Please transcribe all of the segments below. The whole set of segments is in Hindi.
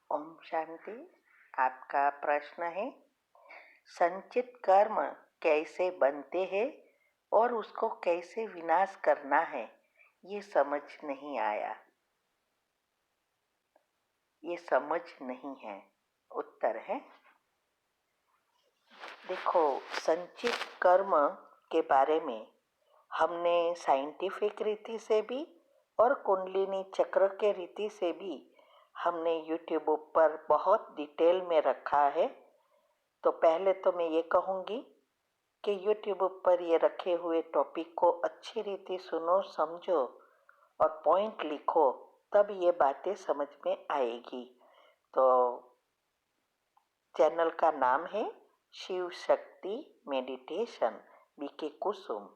ओम शांति। आपका प्रश्न है, संचित कर्म कैसे बनते हैं और उसको कैसे विनाश करना है, ये समझ नहीं आया, ये समझ नहीं है। उत्तर है, देखो, संचित कर्म के बारे में हमने साइंटिफिक रीति से भी और कुंडलिनी चक्र के रीति से भी हमने यूट्यूब पर बहुत डिटेल में रखा है। तो पहले तो मैं ये कहूँगी कि यूट्यूब पर ये रखे हुए टॉपिक को अच्छी रीति सुनो, समझो और पॉइंट लिखो, तब ये बातें समझ में आएगी। तो चैनल का नाम है शिव शक्ति मेडिटेशन बीके कुसुम,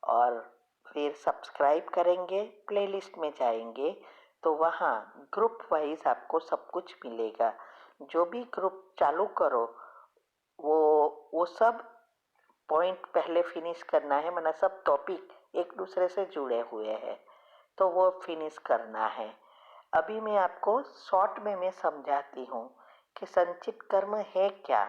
और फिर सब्सक्राइब करेंगे, प्लेलिस्ट में जाएंगे तो वहाँ ग्रुप वाइज आपको सब कुछ मिलेगा। जो भी ग्रुप चालू करो वो सब पॉइंट पहले फिनिश करना है, मतलब सब टॉपिक एक दूसरे से जुड़े हुए हैं तो वो फिनिश करना है। अभी मैं आपको शॉर्ट में मैं समझाती हूँ कि संचित कर्म है क्या।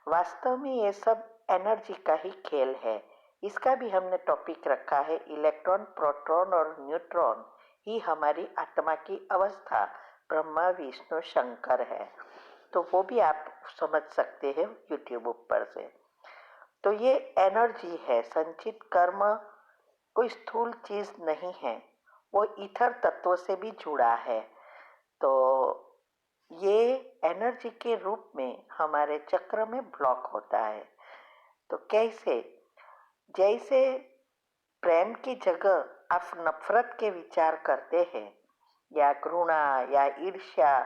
वास्तव में ये सब एनर्जी का ही खेल है। इसका भी हमने टॉपिक रखा है, इलेक्ट्रॉन, प्रोटॉन और न्यूट्रॉन ही हमारी आत्मा की अवस्था ब्रह्मा विष्णु शंकर है। तो वो भी आप समझ सकते हैं यूट्यूब पर से। तो ये एनर्जी है। संचित कर्म कोई स्थूल चीज नहीं है, वो ईथर तत्व से भी जुड़ा है। तो ये एनर्जी के रूप में हमारे चक्र में ब्लॉक होता है। तो कैसे? जैसे प्रेम की जगह आप नफरत के विचार करते हैं या घृणा या ईर्ष्या,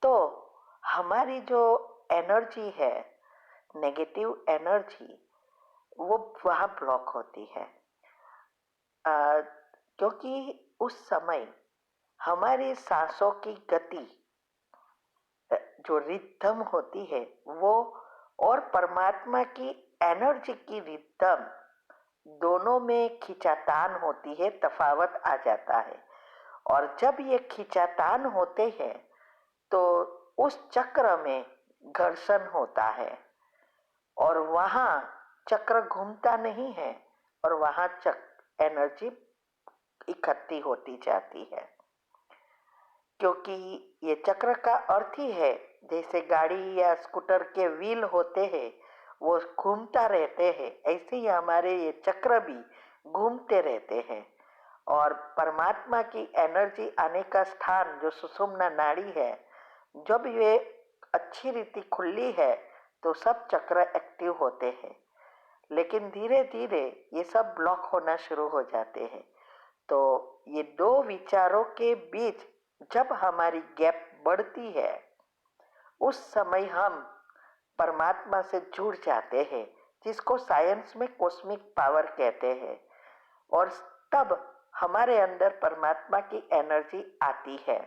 तो हमारी जो एनर्जी है, नेगेटिव एनर्जी, वो वहाँ ब्लॉक होती है। क्योंकि उस समय हमारी सांसों की गति, जो रिदम होती है वो, और परमात्मा की एनर्जी की रिदम, दोनों में खिंचातान होती है, तफावत आ जाता है। और जब ये खिंचातान होते हैं तो उस चक्र में घर्षण होता है और वहाँ चक्र घूमता नहीं है और वहाँ एनर्जी इकट्ठी होती जाती है। क्योंकि ये चक्र का अर्थ ही है, जैसे गाड़ी या स्कूटर के व्हील होते हैं वो घूमता रहते हैं, ऐसे ही हमारे ये चक्र भी घूमते रहते हैं। और परमात्मा की एनर्जी आने का स्थान जो सुषुम्ना नाड़ी है, जब ये अच्छी रीति खुली है तो सब चक्र एक्टिव होते हैं। लेकिन धीरे धीरे ये सब ब्लॉक होना शुरू हो जाते हैं। तो ये दो विचारों के बीच जब हमारी गैप बढ़ती है, उस समय हम परमात्मा से जुड़ जाते हैं, जिसको साइंस में कॉस्मिक पावर कहते हैं। और तब हमारे अंदर परमात्मा की एनर्जी आती है।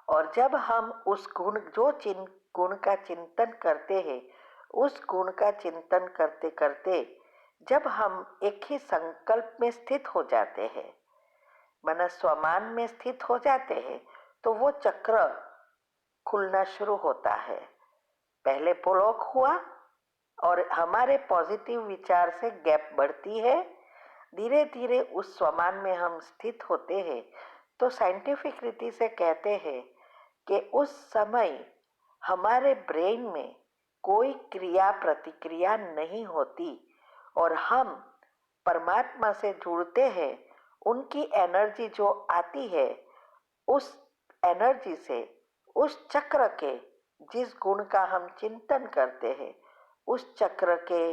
और जब हम उस गुण गुण का चिंतन करते हैं, उस गुण का चिंतन करते करते जब हम एक ही संकल्प में स्थित हो जाते हैं, मन स्वमान में स्थित हो जाते हैं, तो वो चक्र खुलना शुरू होता है। पहले ब्लॉक हुआ और हमारे पॉजिटिव विचार से गैप बढ़ती है, धीरे धीरे उस स्वमान में हम स्थित होते हैं। तो साइंटिफिक रीति से कहते हैं कि उस समय हमारे ब्रेन में कोई क्रिया प्रतिक्रिया नहीं होती और हम परमात्मा से जुड़ते हैं। उनकी एनर्जी जो आती है, उस एनर्जी से उस चक्र के जिस गुण का हम चिंतन करते हैं, उस चक्र के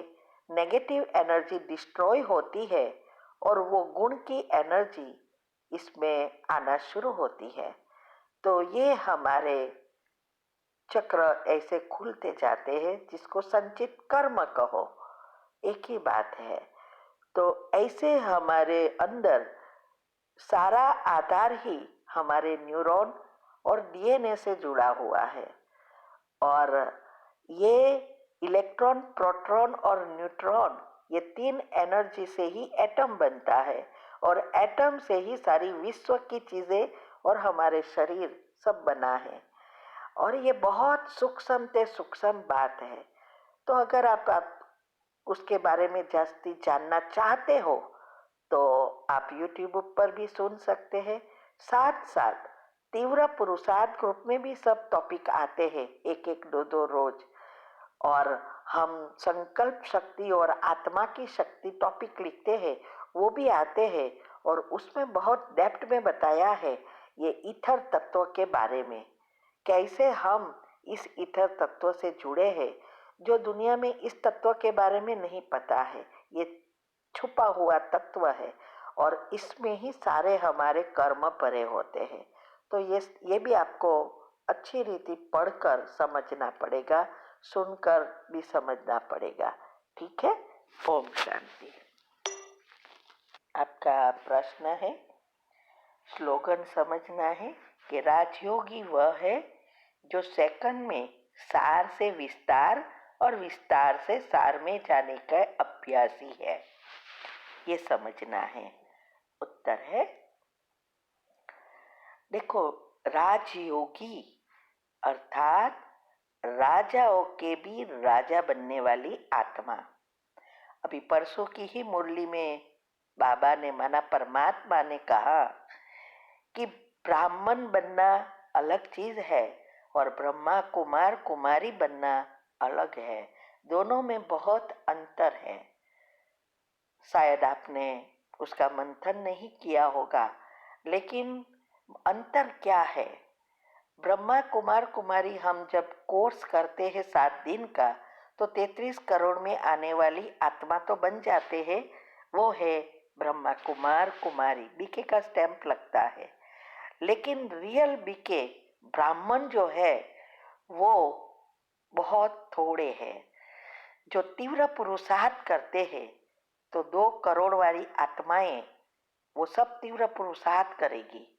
नेगेटिव एनर्जी डिस्ट्रॉय होती है और वो गुण की एनर्जी इसमें आना शुरू होती है। तो ये हमारे चक्र ऐसे खुलते जाते हैं, जिसको संचित कर्म कहो, एक ही बात है। तो ऐसे हमारे अंदर सारा आधार ही हमारे न्यूरॉन और डीएनए से जुड़ा हुआ है। और ये इलेक्ट्रॉन, प्रोटॉन और न्यूट्रॉन, ये तीन एनर्जी से ही एटम बनता है और एटम से ही सारी विश्व की चीजें और हमारे शरीर सब बना है। और ये बहुत सूक्ष्म से सूक्ष्म बात है। तो अगर आप उसके बारे में जास्ती जानना चाहते हो तो आप YouTube पर भी सुन सकते हैं। साथ साथ तीव्र पुरुषार्थ ग्रुप में भी सब टॉपिक आते हैं, एक एक दो दो रोज। और हम संकल्प शक्ति और आत्मा की शक्ति टॉपिक लिखते हैं, वो भी आते हैं। और उसमें बहुत डेप्थ में बताया है ये ईथर तत्व के बारे में, कैसे हम इस ईथर तत्व से जुड़े हैं, जो दुनिया में इस तत्व के बारे में नहीं पता है। ये छुपा हुआ तत्व है और इसमें ही सारे हमारे कर्म परे होते हैं। तो ये भी आपको अच्छी रीति पढ़कर समझना पड़ेगा, सुनकर भी समझना पड़ेगा। ठीक है। ओम शांति। आपका प्रश्न है, स्लोगन समझना है कि राजयोगी वह है जो सेकंड में सार से विस्तार और विस्तार से सार में जाने का अभ्यासी है, ये समझना है। उत्तर है, देखो, राजयोगी अर्थात राजाओं के भी राजा बनने वाली आत्मा। अभी परसों की ही मुरली में बाबा ने माना परमात्मा ने कहा कि ब्राह्मण बनना अलग चीज है और ब्रह्मा कुमार कुमारी बनना अलग है, दोनों में बहुत अंतर है। शायद आपने उसका मंथन नहीं किया होगा, लेकिन अंतर क्या है? ब्रह्मा कुमार कुमारी हम जब कोर्स करते हैं 7 दिन का, तो 33 करोड़ में आने वाली आत्मा तो बन जाते हैं, वो है ब्रह्मा कुमार कुमारी, बीके का स्टैंप लगता है। लेकिन रियल बीके ब्राह्मण जो है वो बहुत थोड़े हैं। जो तीव्र पुरुषार्थ करते हैं, तो 2 करोड़ वाली आत्माएं वो सब तीव्र पुरुषार्थ करेगी।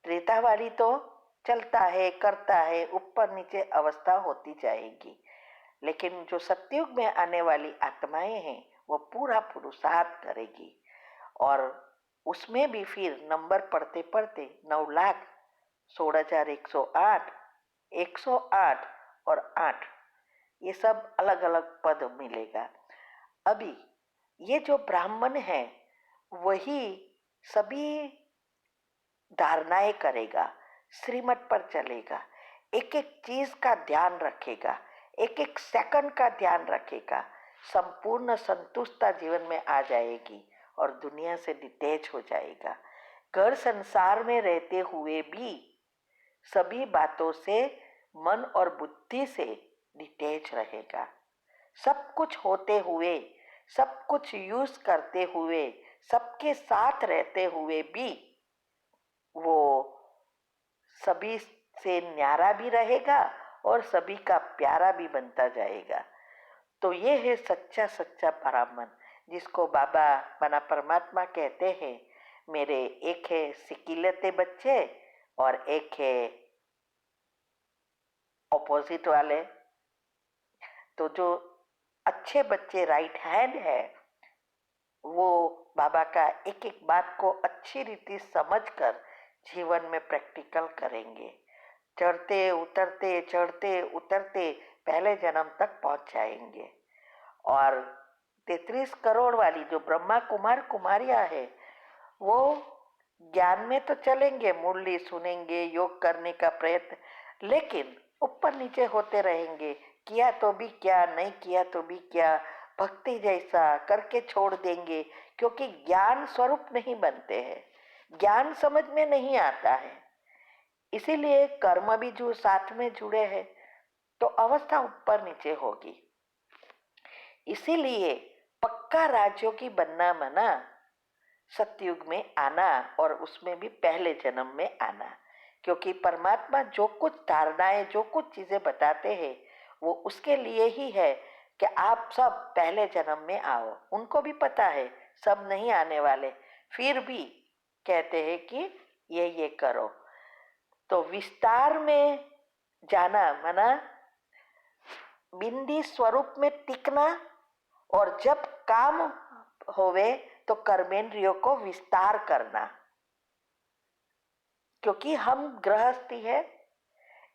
त्रेता वाली तो चलता है, करता है, ऊपर नीचे अवस्था होती जाएगी। लेकिन जो सतयुग में आने वाली आत्माएं हैं वो पूरा पुरुषार्थ करेगी। और उसमें भी फिर नंबर पढ़ते पढ़ते 9,16,108, 108 और 8, ये सब अलग अलग पद मिलेगा। अभी ये जो ब्राह्मण है वही सभी धारणाएं करेगा, श्रीमत पर चलेगा, एक एक चीज का ध्यान रखेगा, एक एक सेकंड का ध्यान रखेगा। संपूर्ण संतुष्टता जीवन में आ जाएगी और दुनिया से डिटैच हो जाएगा। घर संसार में रहते हुए भी सभी बातों से मन और बुद्धि से डिटैच रहेगा। सब कुछ होते हुए, सब कुछ यूज करते हुए, सबके साथ रहते हुए भी वो सभी से न्यारा भी रहेगा और सभी का प्यारा भी बनता जाएगा। तो ये है सच्चा सच्चा ब्राह्मण, जिसको बाबा मना परमात्मा कहते हैं। मेरे एक है सिकिलते बच्चे और एक है ऑपोजिट वाले। तो जो अच्छे बच्चे राइट हैंड है वो बाबा का एक एक बात को अच्छी रीति समझकर जीवन में प्रैक्टिकल करेंगे। चढ़ते उतरते पहले जन्म तक पहुंच जाएंगे। और 33 करोड़ वाली जो ब्रह्मा कुमार कुमारियां है वो ज्ञान में तो चलेंगे, मुरली सुनेंगे, योग करने का प्रयत्न, लेकिन ऊपर नीचे होते रहेंगे। किया तो भी क्या, नहीं किया तो भी क्या, भक्ति जैसा करके छोड़ देंगे, क्योंकि ज्ञान स्वरूप नहीं बनते हैं, ज्ञान समझ में नहीं आता है। इसीलिए कर्म भी जो साथ में जुड़े हैं तो अवस्था ऊपर नीचे होगी। इसीलिए पक्का राजयोगी बनना मना सतयुग में आना और उसमें भी पहले जन्म में आना। क्योंकि परमात्मा जो कुछ धारणाएं, जो कुछ चीजें बताते हैं वो उसके लिए ही है कि आप सब पहले जन्म में आओ। उनको भी पता है सब नहीं आने वाले, फिर भी कहते हैं कि ये करो। तो विस्तार में जाना माना बिंदी स्वरूप में टिकना, और जब काम होवे तो कर्मेंद्रियों को विस्तार करना। क्योंकि हम गृहस्थी है।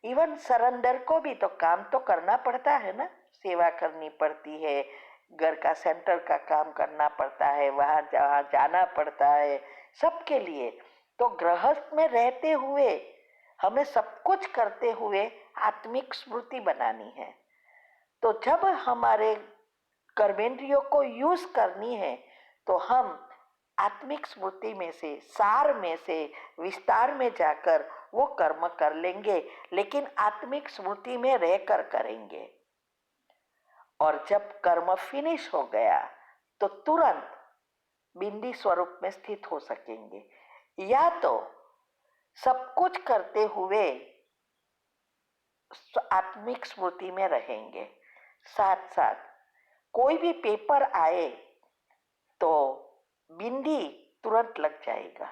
इवन सरेंडर को भी तो काम तो करना पड़ता है ना, सेवा करनी पड़ती है, घर का सेंटर का काम करना पड़ता है, वहाँ जहाँ जाना पड़ता है सबके लिए। तो गृहस्थ में रहते हुए हमें सब कुछ करते हुए आत्मिक स्मृति बनानी है। तो जब हमारे कर्मेंद्रियों को यूज करनी है तो हम आत्मिक स्मृति में से, सार में से विस्तार में जाकर वो कर्म कर लेंगे, लेकिन आत्मिक स्मृति में रहकर करेंगे। और जब कर्म फिनिश हो गया तो तुरंत बिंदी स्वरूप में स्थित हो सकेंगे, या तो सब कुछ करते हुए आत्मिक स्मृति में रहेंगे, साथ साथ कोई भी पेपर आए तो बिंदी तुरंत लग जाएगा।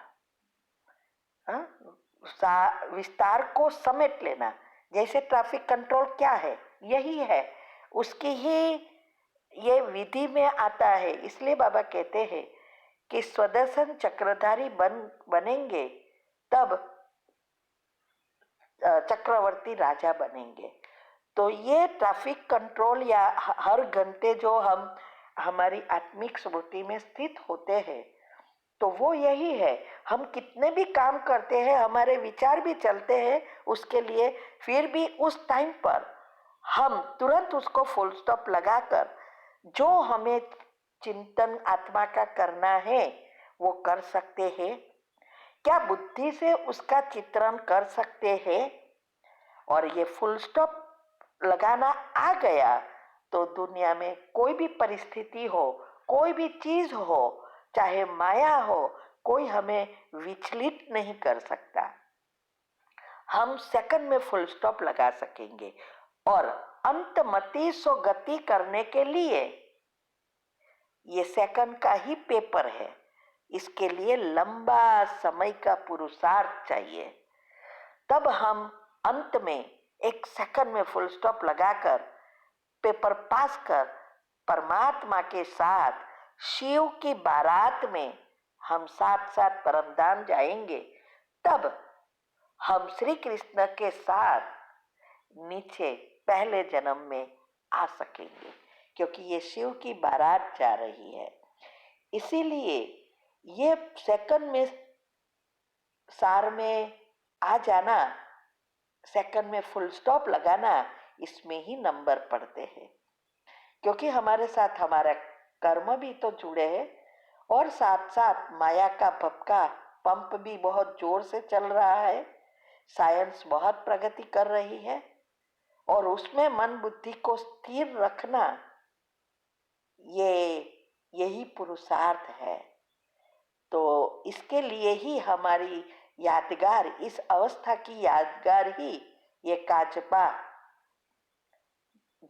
विस्तार को समेट लेना, जैसे ट्रैफिक कंट्रोल क्या है, यही है, उसकी ही ये विधि में आता है। इसलिए बाबा कहते हैं कि स्वदर्शन चक्रधारी बनेंगे तब चक्रवर्ती राजा बनेंगे। तो ये ट्रैफिक कंट्रोल या हर घंटे जो हम हमारी आत्मिक स्मृति में स्थित होते हैं, तो वो यही है। हम कितने भी काम करते हैं, हमारे विचार भी चलते हैं उसके लिए, फिर भी उस टाइम पर हम तुरंत उसको फुल स्टॉप लगाकर जो हमें चिंतन आत्मा का करना है वो कर सकते हैं। क्या बुद्धि से उसका चित्रण कर सकते हैं? और ये फुल स्टॉप लगाना आ गया तो दुनिया में कोई भी परिस्थिति हो, कोई भी चीज हो, चाहे माया हो, कोई हमें विचलित नहीं कर सकता। हम सेकंड में फुल स्टॉप लगा सकेंगे। और अंतमति सो गति करने के लिए ये सेकंड का ही पेपर है, इसके लिए लंबा समय का पुरुषार्थ चाहिए। तब हम अंत में एक सेकंड में फुल स्टॉप लगाकर पेपर पास कर परमात्मा के साथ शिव की बारात में हम साथ साथ परमधाम जाएंगे। तब हम श्री कृष्ण के साथ नीचे पहले जन्म में आ सकेंगे, क्योंकि ये शिव की बारात जा रही है। इसीलिए ये सेकंड में सार में आ जाना, सेकंड में फुल स्टॉप लगाना, इसमें ही नंबर पड़ते हैं। क्योंकि हमारे साथ हमारा कर्म भी तो जुड़े हैं और साथ साथ माया का भपका पंप भी बहुत जोर से चल रहा है। साइंस बहुत प्रगति कर रही है और उसमें मन बुद्धि को स्थिर रखना यही पुरुषार्थ है। तो इसके लिए ही हमारी यादगार, इस अवस्था की यादगार ही ये काजपा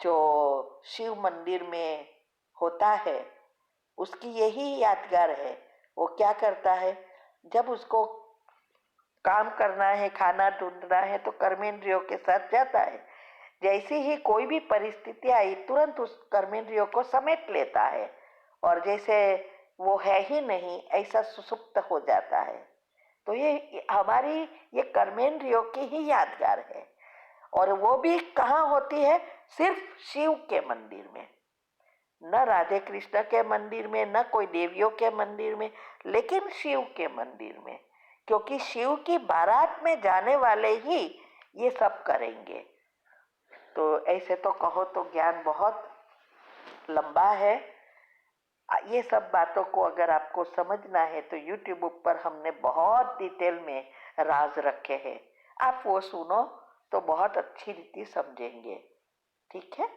जो शिव मंदिर में होता है, उसकी यही यादगार है। वो क्या करता है, जब उसको काम करना है, खाना ढूंढना है, तो कर्मेंद्रियों के साथ जाता है। जैसे ही कोई भी परिस्थिति आई तुरंत उस कर्मेंद्रियों को समेट लेता है और जैसे वो है ही नहीं ऐसा सुसुप्त हो जाता है। तो ये हमारी ये कर्मेंद्रियों की ही यादगार है। और वो भी कहाँ होती है? सिर्फ शिव के मंदिर में, न राधे कृष्ण के मंदिर में, न कोई देवियों के मंदिर में, लेकिन शिव के मंदिर में। क्योंकि शिव की बारात में जाने वाले ही ये सब करेंगे। तो ऐसे तो कहो तो ज्ञान बहुत लंबा है। ये सब बातों को अगर आपको समझना है तो यूट्यूब पर हमने बहुत डिटेल में राज रखे हैं, आप वो सुनो तो बहुत अच्छी रीति समझेंगे। ठीक है,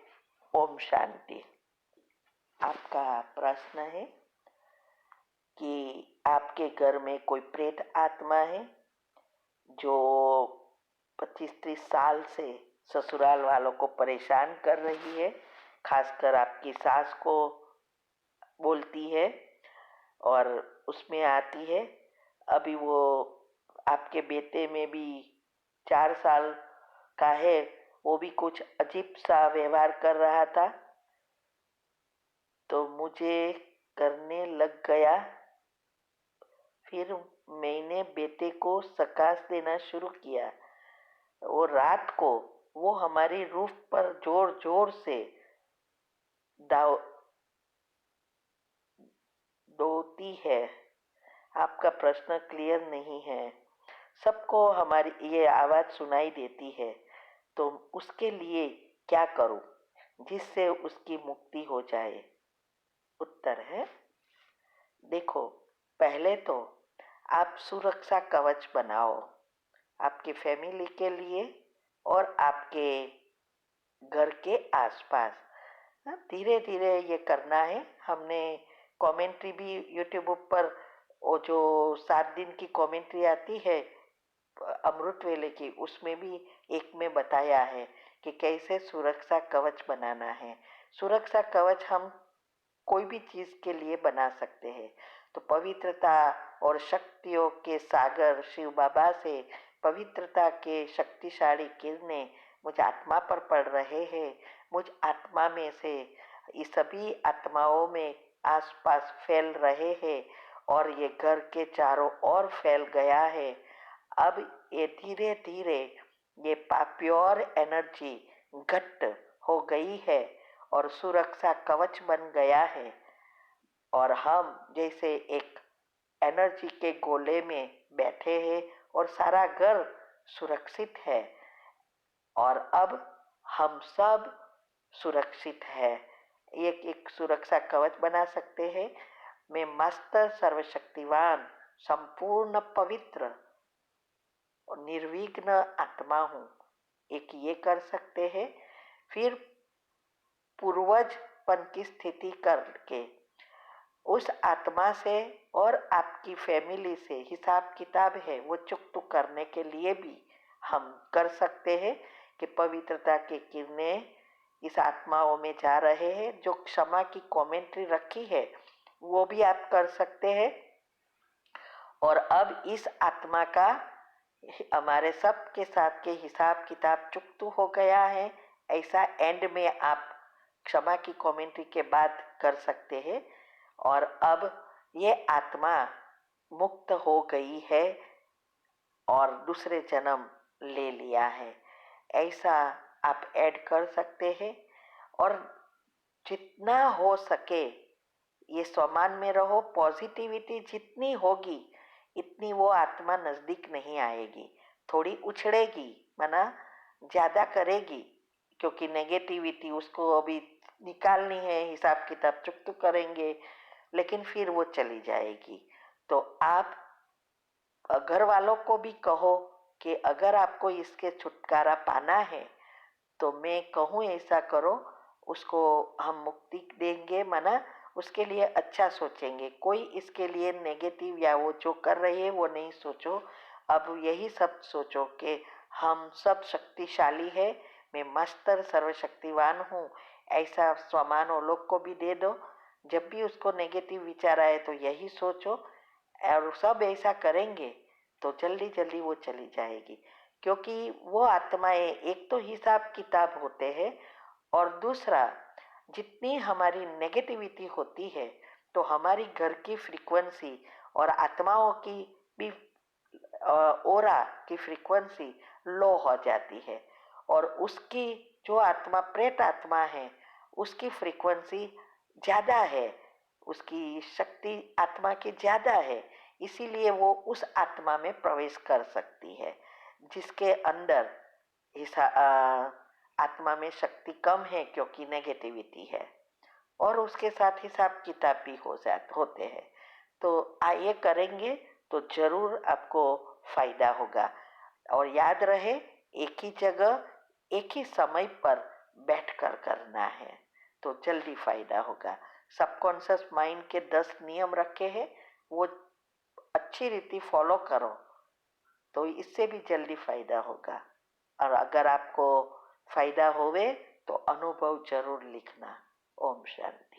ओम शांति। आपका प्रश्न है कि आपके घर में कोई प्रेत आत्मा है जो 25-30 साल से ससुराल वालों को परेशान कर रही है, खासकर आपकी सास को बोलती है और उसमें आती है। अभी वो आपके बेटे में भी 4 साल का है, वो भी कुछ अजीब सा व्यवहार कर रहा था, तो मुझे करने लग गया। फिर मैंने बेटे को सकाश देना शुरू किया। वो रात को वो हमारी रूफ पर जोर जोर से दाव दौड़ती है। आपका प्रश्न क्लियर नहीं है। सबको हमारी ये आवाज सुनाई देती है, तो उसके लिए क्या करूं जिससे उसकी मुक्ति हो जाए? उत्तर है, देखो, पहले तो आप सुरक्षा कवच बनाओ आपकी फैमिली के लिए और आपके घर के आसपास। धीरे धीरे ये करना है। हमने कमेंट्री भी यूट्यूब पर, वो जो 7 दिन की कमेंट्री आती है अमृत वेले की, उसमें भी एक में बताया है कि कैसे सुरक्षा कवच बनाना है। सुरक्षा कवच हम कोई भी चीज के लिए बना सकते हैं। तो पवित्रता और शक्तियों के सागर शिव बाबा से पवित्रता के शक्तिशाली किरणें मुझ आत्मा पर पड़ रहे हैं। मुझ आत्मा में से ये सभी आत्माओं में आसपास फैल रहे हैं और ये घर के चारों ओर फैल गया है। अब ये धीरे धीरे ये प्योर एनर्जी घट हो गई है और सुरक्षा कवच बन गया है। और हम जैसे एक एनर्जी के गोले में बैठे हैं और सारा घर सुरक्षित है और अब हम सब सुरक्षित है। एक सुरक्षा कवच बना सकते हैं। मैं मास्टर सर्वशक्तिवान संपूर्ण पवित्र और निर्विघ्न आत्मा हूँ, एक ये कर सकते हैं। फिर पूर्वजपन की स्थिति करके उस आत्मा से और आपकी फैमिली से हिसाब किताब है वो चुकता करने के लिए भी हम कर सकते हैं कि पवित्रता की किरणें इस आत्माओं में जा रहे हैं। जो क्षमा की कमेंट्री रखी है वो भी आप कर सकते हैं। और अब इस आत्मा का हमारे सब के साथ के हिसाब किताब चुकता हो गया है, ऐसा एंड में आप क्षमा की कमेंट्री के बाद कर सकते हैं। और अब ये आत्मा मुक्त हो गई है और दूसरे जन्म ले लिया है, ऐसा आप ऐड कर सकते हैं। और जितना हो सके ये स्वमान में रहो। पॉजिटिविटी जितनी होगी इतनी वो आत्मा नजदीक नहीं आएगी, थोड़ी उछड़ेगी, माना ज्यादा करेगी, क्योंकि नेगेटिविटी उसको अभी निकालनी है, हिसाब किताब चुकता करेंगे, लेकिन फिर वो चली जाएगी। तो आप घर वालों को भी कहो कि अगर आपको इसके छुटकारा पाना है तो मैं कहूँ ऐसा करो, उसको हम मुक्ति देंगे, माना उसके लिए अच्छा सोचेंगे। कोई इसके लिए नेगेटिव या वो जो कर रही है वो नहीं सोचो। अब यही सब सोचो कि हम सब शक्तिशाली है, मैं मास्टर सर्वशक्तिवान हूँ, ऐसा स्वमान वो लोग को भी दे दो। जब भी उसको नेगेटिव विचार आए तो यही सोचो और सब ऐसा करेंगे तो जल्दी जल्दी वो चली जाएगी। क्योंकि वो आत्माएं एक तो हिसाब किताब होते हैं और दूसरा जितनी हमारी नेगेटिविटी होती है तो हमारी घर की फ्रीक्वेंसी और आत्माओं की भी ओरा की फ्रीक्वेंसी लो हो जाती है और उसकी जो आत्मा प्रेत आत्मा है उसकी फ्रीक्वेंसी ज़्यादा है, उसकी शक्ति आत्मा की ज़्यादा है, इसीलिए वो उस आत्मा में प्रवेश कर सकती है जिसके अंदर आत्मा में शक्ति कम है क्योंकि नेगेटिविटी है और उसके साथ हिसाब किताब भी होते हैं। तो ये करेंगे तो जरूर आपको फायदा होगा। और याद रहे, एक ही जगह एक ही समय पर बैठकर करना है तो जल्दी फायदा होगा। सबकॉन्शियस माइंड के 10 नियम रखे हैं, वो अच्छी रीति फॉलो करो तो इससे भी जल्दी फायदा होगा। और अगर आपको फायदा होवे तो अनुभव जरूर लिखना। ओम शांति।